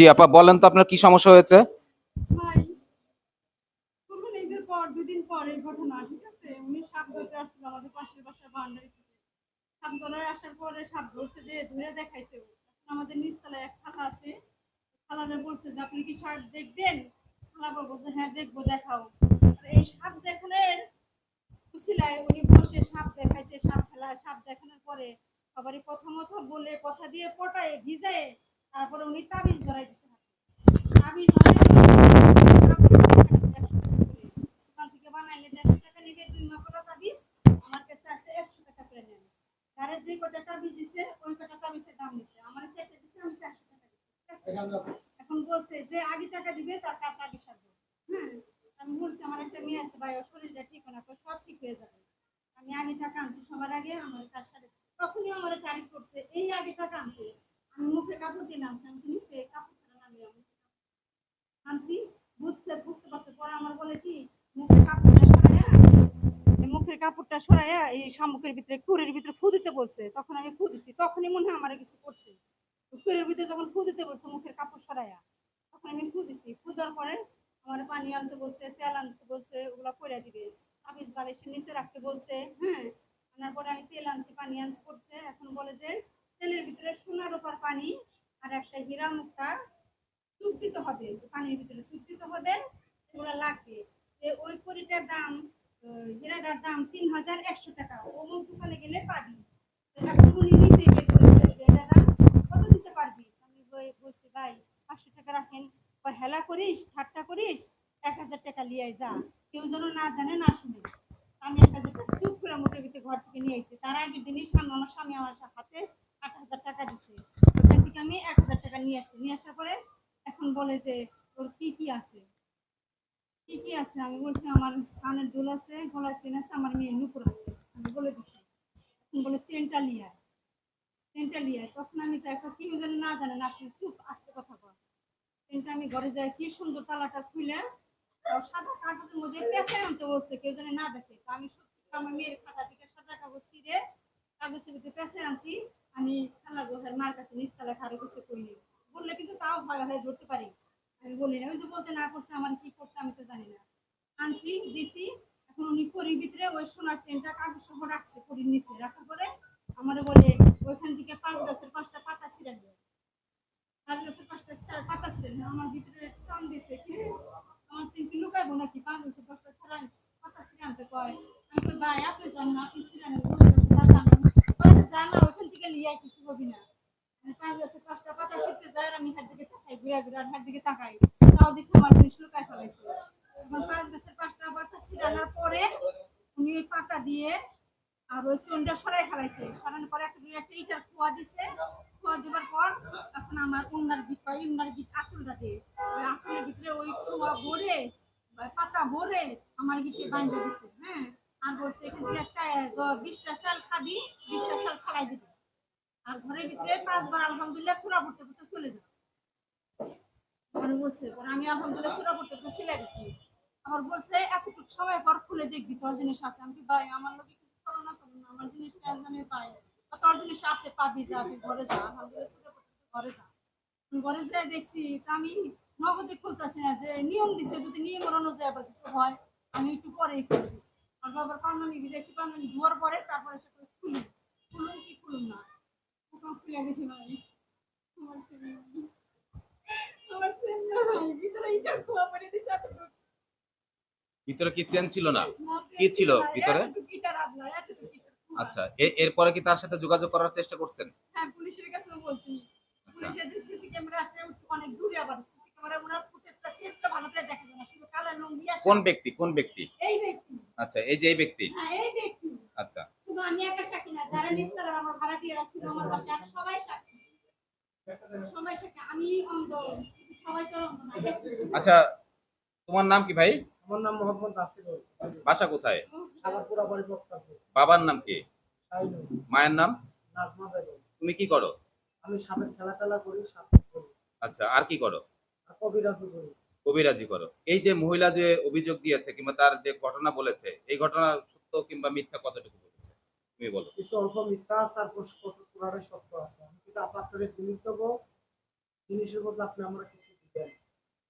জি আপা, বলেন তো আপনার কি সমস্যা হয়েছে? ভাই, কোরবানি ঈদের পর ২ দিন পর এই ঘটনা, ঠিক আছে? উনি সাপ ধরতে আসছিল আমাদের পাশের বাসার বারান্দায় থেকে। সাপ ধরে আসার পরে সাপ ধরছে যে ধরে দেখাইছে ও। এখন আমাদের নিচতলায় এক খালা আছে। খালারে বলছে যে, "আপনি কি সাপ দেখবেন?" খালা বলছে, "হ্যাঁ দেখবো, দেখাও।" আর এই সাপ দেখানোর উছিলায় উনি বসে সাপ দেখাইছে, সাপ খেলা, সাপ দেখানোর পরে সবারই প্রথমত বলে কথা দিয়ে পটায় ভিজায় তারপরে উনি তাবিজ ধরাই দিছে হাতে। তাবিজ ধরাই দোকান থেকে বানাইলে ১৫০ টাকা নিবে, ২ মাকলা তাবিজ আমার কাছে আছে ১০০ টাকা করে নেন। যারে যে কটা তাবিজ দিছে ওই কটা তাবিজের দাম নিছে। আমার ৪টা দিছে, আমি ৪০০ টাকা দিছি। ঠিক আছে? এখন বলছে যে আগে টাকা দিবে তার কাছে আগে সারবো। হ্যাঁ, আমি বলছি আমার একটা মেয়ে আছে ভাই, ওর শরীরটা ঠিক না, তো সব ঠিক হয়ে যাবে। আমি আগে টাকা আনছি সবার আগে, আমার তার সাথে তখনই আমার তারিফ করছে, এই আগে টাকা আনছে। আমি মুখে কাপড় দিয়ে নামছি, আমি তুমি সে কাপড় ছাড়া নামিয়ে আনছি। বুঝতে পারছে পরে আমার বলে কি, মুখের কাপড়টা সরাইয়া, এই মুখের কাপড়টা সরাইয়া এই শামুকের ভিতরে কুড়ির ভিতরে ফু দিতে বলছে। তখন আমি ফু দিছি, তখনই মনে হয় আমার কিছু করছে। কুড়ির ভিতরে যখন ফু দিতে বলছে মুখের কাপড় সরাইয়া, তখন আমি ফু দিছি। ফু দেওয়ার পরে আমার পানি আনতে বলছে, তেল আনতে বলছে, ওগুলা করে দিবে। তাবিজ বালিশের নিচে রাখতে বলছে। হ্যাঁ, আনার পরে আমি তেল আনছি, পানি আনছি করছে। এখন বলে যে তেলের ভিতরে সোনার উপর পানি আর একটা হীরা মুক্তা চুপ দিতে হবে, পানির ভিতরে চুপ দিতে হবে, এগুলো লাগবে। ওই কড়িটার দাম, হীরাটার দাম ৩,১০০ টাকা, অমুক দোকানে গেলে পাবি। এখন উনি নিজে বের করে দিলেন যে এটা দাম কত দিতে পারবি। আমি বলছি ভাই ৫০০ টাকা রাখেন। হেলা করিস, ঠাট্টা করিস, ১,০০০ টাকা লিয়ে যা, কেউ যেন না জানে না শুনে। আমি ১,০০০ টাকা চুপ করে মুখের ভিতরে ঘর থেকে নিয়ে এসেছি। তার আগের দিনই আমার স্বামী আমার হাতে ৮,০০০ টাকা দিচ্ছে। ওখান থেকে আমি ১,০০০ টাকা নিয়ে আসছি। নিয়ে আসার পরে এখন বলে যে তোর কি কি আছে, কি কি আছে? আমি বলছি আমার কানের দুল আছে, গলার চেন আছে, আমার মেয়ের নুপুর আছে। আমি বলে দিছি। এখন বলে চেনটা লিয়ে আয়, চেনটা লিয়ে আয়। তখন আমি যাই, কি যেন না জানে না শুনে, চুপ আস্তে কথা কয়। চেনটা আমি ঘরে যাই, কি সুন্দর তালাটা খুলে সাদা কাগজের মধ্যে পেঁচাই আনতে বলছে, কেউ যেন না দেখে। তো আমি সত্যি আমার মেয়ের খাতা থেকে সাদা কাগজ ছিঁড়ে কাগজের ভিতরে পেঁচাই আনছি। আমি খালা গোহার মার কাছে নিচতলায় খাড়ে বসে করিনি, বললে কিন্তু তাও ভয় হয়ে ধরতে পারি। আমি বলি না, ওই যে বলতে না করছে, আমার কি করছে আমি তো জানি না। আনছি, দিছি। এখন উনি করির ভিতরে ওই সোনার চেনটা কাগজ সহ রাখছে, করির নিচে রাখার পরে আমার বলে ওইখান থেকে ৫ গাছের ৫টা পাতা ছিঁড়ে নিয়ে, ৫ গাছের ৫টা পাতা ছিঁড়ে নিয়ে আমার ভিতরে চান দিছে। কি রে, আমার চেন কি লুকাইবো নাকি? ৫ গাছের ৫টা ছাড়া পাতা ছিঁড়ে আনতে কয়। আমি কই ভাই আপনি যান না, আপনি ছিঁড়ে আনেন, জানা ওইখান থেকে লিয়ে কিছু হবি না। ৫ গাছের ৫টা পাতা ছিঁড়তে যায় আর আমি হাত দিকে তাকাই, ঘুরা ঘুরা হাত দিকে তাকাই, তাও দেখি আমার জিনিস লুকায় ফেলাইছে। এখন ৫ গাছের ৫টা পাতা ছিঁড়ে আনার পরে উনি ওই পাতা দিয়ে আর ওই চুনটা সরাই ফেলাইছে। সরানোর পরে একটা ইটার খোয়া দিছে। খোয়া দেওয়ার পর এখন আমার উন্নার বিট পাই, উন্নার বিট আঁচলটা দিয়ে ওই আঁচলের ভিতরে ওই খোয়া ভরে পাতা ভরে আমার গিটে বাইন্ধে দিছে। হ্যাঁ, আর বলছে এখান থেকে ২০টা চাল খাবি, ২০টা চাল ফালাই দিবি। আর ঘরের ভিতরে ৫ বার আলহামদুলিল্লাহ সূরা পড়তে পড়তে চলে যাবে। মানে বলছে পরে আমি আলহামদুলিল্লাহ সূরা পড়তে পড়তে চলে গেছি। আমার বলছে এতটুকু সময় পর খুলে দেখবি তোর জিনিস আছে। আমি কি ভাই আমার লোকে কিছু করো না, করো না, আমার জিনিস কেন জানি পাই, তোর জিনিস আছে পাবি, যা তুই ঘরে যা, আলহামদুলিল্লাহ সূরা পড়তে পড়তে ঘরে যা। ঘরে যেয়ে দেখছি তা আমি নগদে খুলতেছি না, যে নিয়ম দিছে যদি নিয়মের অনুযায়ী আবার কিছু হয় আমি একটু পরেই খুলছি। আর বাবার পাঞ্জাবি ভিজাইছি, পাঞ্জাবি ধোয়ার পরে তারপরে সেটা খুলুন, খুলুন কি খুলুন না, তখন খুলে দেখি ভাই আমার ছেলে, আমার ছেলে ভিতরে ইটার খোয়া পড়ে দিছে এতটুকু। ভিতরে কি চেন ছিল না? না, কি ছিল না, ভিতরে? এতটুকু ইটার আদলা, এতটুকু ইটার খোয়া। আচ্ছা, এরপরে কি তার সাথে যোগাযোগ করার চেষ্টা করছেন? হ্যাঁ, পুলিশের কাছেও বলছি। আচ্ছা, পুলিশের যে সিসি ক্যামেরা আছে অনেক দূরে, আবার সিসি ক্যামেরা ওনার ফেসটা ভালো করে দেখা যায় না, শুধু কালো লুঙ্গি আর কোন ব্যক্তি, কোন ব্যক্তি? এই ব্যক্তি। আচ্ছা, এই যে এই ব্যক্তি। হ্যাঁ, এই ব্যক্তি। আচ্ছা, শুধু আমি একা সাক্ষী না, যারা নিচতলার আমার ভাড়াটিয়ারা ছিল আমার বাসায় আর সবাই সাক্ষী। সবাই সাক্ষী, আমি অন্ধ, সবাই তো অন্ধ না। আচ্ছা, তোমার নাম কি ভাই? আমার নাম মোহাম্মদ নাসিরুল। বাসা কোথায়? সাগরপুরা পরিপক্তাপুর। বাবার নাম কি? শাহিনুর। মায়ের নাম? নাজমা বেগম। তুমি কি করো? আমি সাপের খেলা টেলা করি, সাপ করি আচ্ছা, আর কি করো? আর কবিরাজি করি। কবিরাজি করো। এই যে মহিলা যে অভিযোগ দিয়েছে কিংবা তার যে ঘটনা বলেছে, এই ঘটনা সত্য কিংবা মিথ্যা কতটুকু বলেছে তুমি বলো। কিছু অল্প মিথ্যা আছে আর পুরানো সত্য আছে। আমি কিছু আপনাদের জিনিস দেবো, জিনিসের বদলে আপনি আমরা কিছু দিবেন।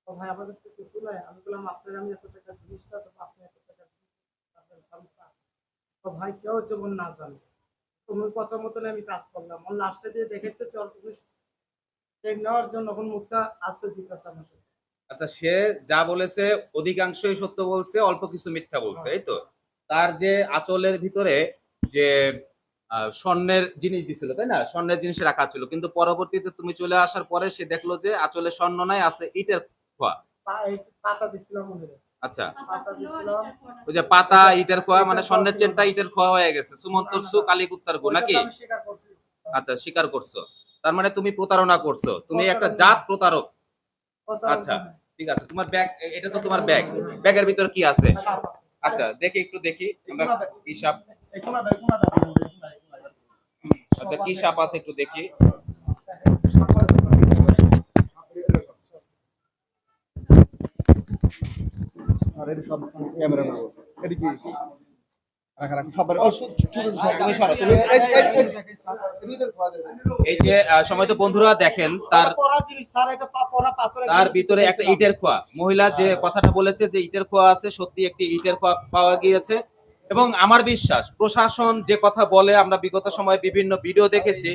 তো ভাই আমার কাছে তো কিছু নাই। আমি বললাম আপনার আমি এত টাকার জিনিসটা তো আপনি এত টাকার জিনিস পাবেন দামটা। তো ভাই কেউ যেমন না জানে তোমার কথা মতন আমি কাজ করলাম। আমার লাস্টে দিয়ে দেখাইতেছে অল্প কিছু চেক নেওয়ার জন্য এখন মুখটা আসতে দিতেছে আমার সাথে। আচ্ছা, সে যা বলেছে অধিকাংশই সত্য বলছে, অল্প কিছু মিথ্যা বলছে, এই তো। তার যে আঁচলের ভিতরে যে স্বর্ণের জিনিস দিছিল, তাই না, স্বর্ণের জিনিস রাখা ছিল, কিন্তু পরবর্তীতে তুমি চলে আসার পরে সে দেখলো যে আঁচলে স্বর্ণ নাই, আছে ইটের খোয়া। এই পাতা দিছিলাম মনে হয়। আচ্ছা, পাতা দিছিলাম। ওই যে পাতা ইটের খোয়া, মানে স্বর্ণের চেনটা ইটের খোয়া হয়ে গেছে, সুমন্তর সু কালীকুত্তার গু ওইটা নাকি? তো আমি স্বীকার করছি। আচ্ছা, স্বীকার করছো। তার মানে তুমি প্রতারণা করছো, তুমি একটা জাত প্রতারক। আচ্ছা, ঠিক আছে, তোমার ব্যাগ, এটা তো তোমার ব্যাগ, ব্যাগের ভিতরে কি আছে? আচ্ছা, দেখি একটু দেখি আমরা কি সাপ। আচ্ছা, কি সাপ আছে একটু দেখি। তুমি সরো, তুমি এই যে সময়ত বন্ধুরা দেখেন তার তার ভিতরে একটা ইটের খোয়া, মহিলা যে কথাটা বলেছে যে ইটের খোয়া আছে, সত্যি একটি ইটের খোয়া পাওয়া গিয়েছে। এবং আমার বিশ্বাস প্রশাসন যে কথা বলে, আমরা বিগত সময়ে বিভিন্ন ভিডিও দেখেছি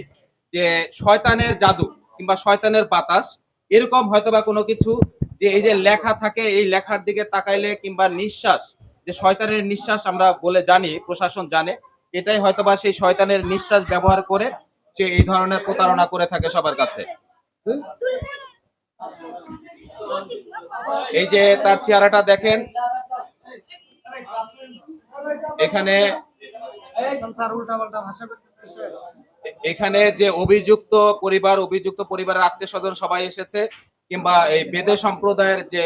যে শয়তানের জাদু কিংবা শয়তানের বাতাস, এরকম হয়তোবা কোনো কিছু, যে এই যে লেখা থাকে, এই লেখার দিকে তাকাইলে কিংবা নিঃশ্বাস, যে শয়তানের নিঃশ্বাস আমরা বলে জানি, প্রশাসন জানে, এটাই হয়তোবা সেই শয়তানের নিঃশ্বাস ব্যবহার করে যে এই ধরনের প্রতারণা করে থাকে সবার কাছে। এই যে তার চেহারাটা দেখেন, এখানে এখানে যে অভিযুক্ত পরিবারের আত্মীয় স্বজন সবাই এসেছে, কিংবা এই বেদে সম্প্রদায়ের যে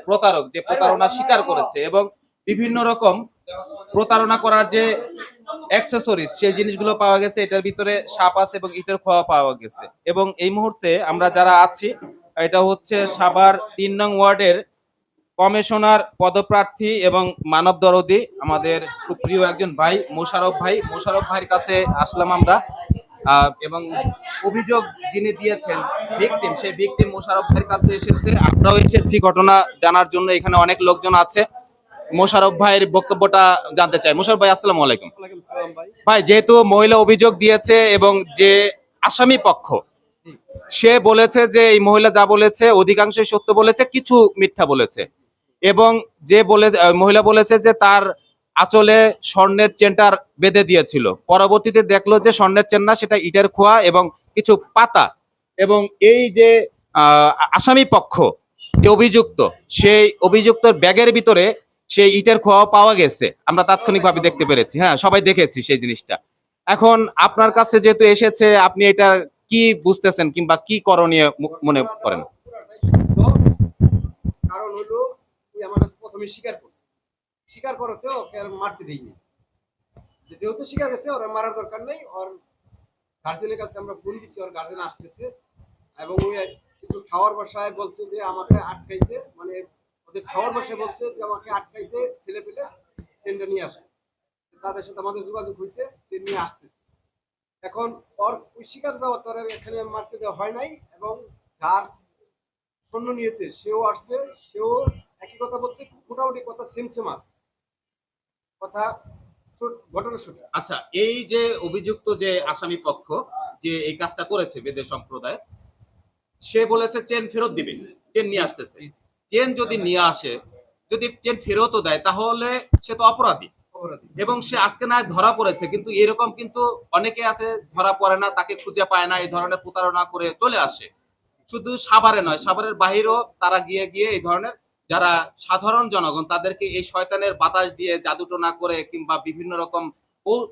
প্রতারক যে প্রতারণা স্বীকার করেছে, এবং বিভিন্ন রকম প্রতারণা করার যে অ্যাক্সেসরিজ, সেই জিনিসগুলো পাওয়া গেছে। এটার ভিতরে সাপ আছে এবং ইটের খোয়া পাওয়া গেছে। এবং এই মুহূর্তে আমরা যারা আছি, এটা হচ্ছে সাভার ৩ নং ওয়ার্ডের কমিশনার পদপ্রার্থী এবং মানব দরদি, আমাদের খুব প্রিয় একজন ভাই মোশাররফ ভাইয়ের কাছে আসলাম আমরা। এবং অভিযোগ যিনি দিয়েছেন ভিকটিম, সেই ভিকটিম মোশাররফ ভাইয়ের কাছে এসেছে। আমরাও এসেছি ঘটনা জানার জন্য, এখানে অনেক লোকজন আছে। মোশাররফ ভাইয়ের বক্তব্যটা জানতে চাই। মোশাররফ ভাই, আসসালামু আলাইকুম। ভাই, যেহেতু মহিলা অভিযোগ দিয়েছে এবং যে আসামি পক্ষ, সে বলেছে যে এই মহিলা যা বলেছে অধিকাংশই সত্য বলেছে, কিছু মিথ্যা বলেছে। এবং যে মহিলা বলেছে যে তার আঁচলে স্বর্ণের চেনটার বেঁধে দিয়েছিল, পরবর্তীতে দেখলো যে স্বর্ণের চেন না, সেটা ইটের খোয়া এবং কিছু পাতা। এবং এই যে আসামি পক্ষ যে অভিযুক্ত, সেই অভিযুক্তর ব্যাগের ভিতরে সেই ইটের খোয়া পাওয়া গেছে, আমরা তাৎক্ষণিকভাবে দেখতে পেরেছি। হ্যাঁ, সবাই দেখেছি সেই জিনিসটা। এখন আপনার কাছে যেহেতু এসেছে, আপনি এটা কি বুঝতেছেন কিংবা কি করণীয় মনে করেন? কারণ হলো তুই আমার কাছে প্রথমে স্বীকার করতে ওকে আর মারতে দেয়নি, যেহেতু স্বীকার গেছে ওর মারার দরকার নেই। ওর গার্জেনের কাছে আমরা ফোন দিচ্ছি, ওর গার্জেন আসতেছে, এবং ওই কিছু খাওয়ার বাসায় বলছে যে আমাকে আটকাইছে, মানে ওদের খাওয়ার বাসায় বলছে যে আমাকে আটকাইছে ছেলে পেলে, সেন্টার নিয়ে আসে। তাদের সাথে আমাদের যোগাযোগ হয়েছে, সে নিয়ে আসতেছে। এখন ওর ওই শিকার যাওয়া তোর এখানে মারতে দেওয়া হয় নাই, এবং যার স্বর্ণ নিয়েছে সেও আসছে, সেও একই কথা বলছে, মোটামুটি কথা সেম আছে, কথা ঘটনা সত্যি। আচ্ছা, এই যে অভিযুক্ত যে আসামি পক্ষ যে এই কাজটা করেছে বেদে সম্প্রদায়, সে বলেছে চেন ফেরত দিবে, চেন নিয়ে আসতেছে। চেন যদি নিয়ে আসে, যদি চেন ফেরতও দেয়, তাহলে সে তো অপরাধী। এবং সে আজকে না ধরা পড়েছে, কিন্তু এরকম কিন্তু অনেকে আছে ধরা পড়ে না, তাকে খুঁজে পায় না, এই ধরনের প্রতারণা করে চলে আসে। শুধু সাভারে নয়, সাভারের বাহিরেও তারা গিয়ে এই ধরনের যারা সাধারণ জনগণ, তাদেরকে এই শয়তানের বাতাস দিয়ে জাদুটোনা করে কিংবা বিভিন্ন রকম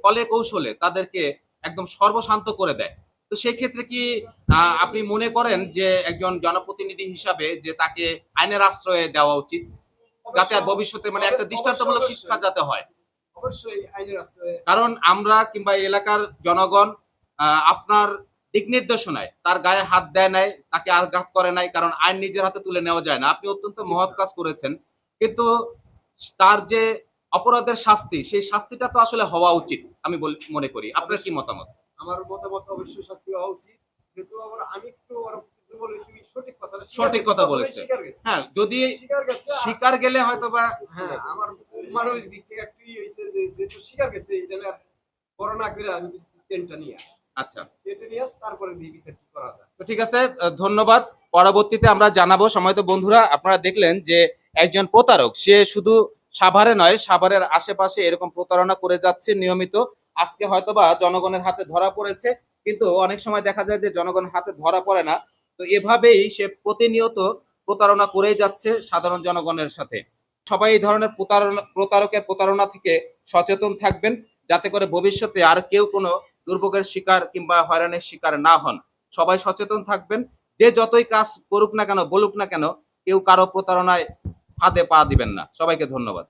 কলে কৌশলে তাদেরকে একদম সর্বশান্ত করে দেয়। তো সেই ক্ষেত্রে কি আপনি মনে করেন যে একজন জনপ্রতিনিধি হিসাবে যে তাকে আইনের আশ্রয়ে দেওয়া উচিত, যাতে ভবিষ্যতে মানে একটা দৃষ্টান্তমূলক শিক্ষা যাতে হয়? অবশ্যই আইনের আশ্রয়ে, কারণ আমরা কিংবা এলাকার জনগণ আপনার দিক নির্দেশনায় তার গায়ে হাত দেয় নাই, তাকে আঘাত করে নাই, কারণ আইন নিজের হাতে তুলে নেওয়া যায় না। আপনি অত্যন্ত মহৎ কাজ করেছেন, কিন্তু তার যে অপরাধের শাস্তি, সেই শাস্তিটা তো আসলে হওয়া উচিত আমি মনে করি। আপনার কি মতামত? আমার মতামত অবশ্যই শাস্তি হওয়া উচিত, যেহেতু আমি একটু বলেছি সঠিক কথা সঠিক কথা বলেছে। শিকার গেছে হ্যাঁ, যদি শিকার গেছে শিকার গেলে হয়তো বা হ্যাঁ আমার মানবিক দিক থেকে একটু হয়েছে যে যেহেতু শিকার গেছে এটা না বড় না করে আমি চেনটা নিয়ে আসি আচ্ছা, চেনটা নিয়ে আস তারপরে দিয়ে বিচার কি করা যায় তো ঠিক আছে, ধন্যবাদ। পরবর্তীতে আমরা জানাবো। সময়ত বন্ধুরা, আপনারা দেখলেন যে একজন প্রতারক, সে শুধু সাভারে নয়, সাভারের আশেপাশে এরকম প্রতারণা করে যাচ্ছে নিয়মিত। আজকে হয়তোবা জনগণের হাতে ধরা পড়েছে, কিন্তু অনেক সময় দেখা যায় যে জনগণের হাতে ধরা পড়ে না। তো এভাবেই সে প্রতিনিয়ত প্রতারণা করেই যাচ্ছে সাধারণ জনগণের সাথে। সবাই এই ধরনের প্রতারকের প্রতারণা থেকে সচেতন থাকবেন, যাতে করে ভবিষ্যতে আর কেউ কোনো দুর্ভোগের শিকার কিংবা হয়রানির শিকার না হন। সবাই সচেতন থাকবেন। যে যতই কাজ করুক না কেন, বলুক না কেন, কেউ কারো প্রতারণায় ফাঁদে পা দিবেন না। সবাইকে ধন্যবাদ।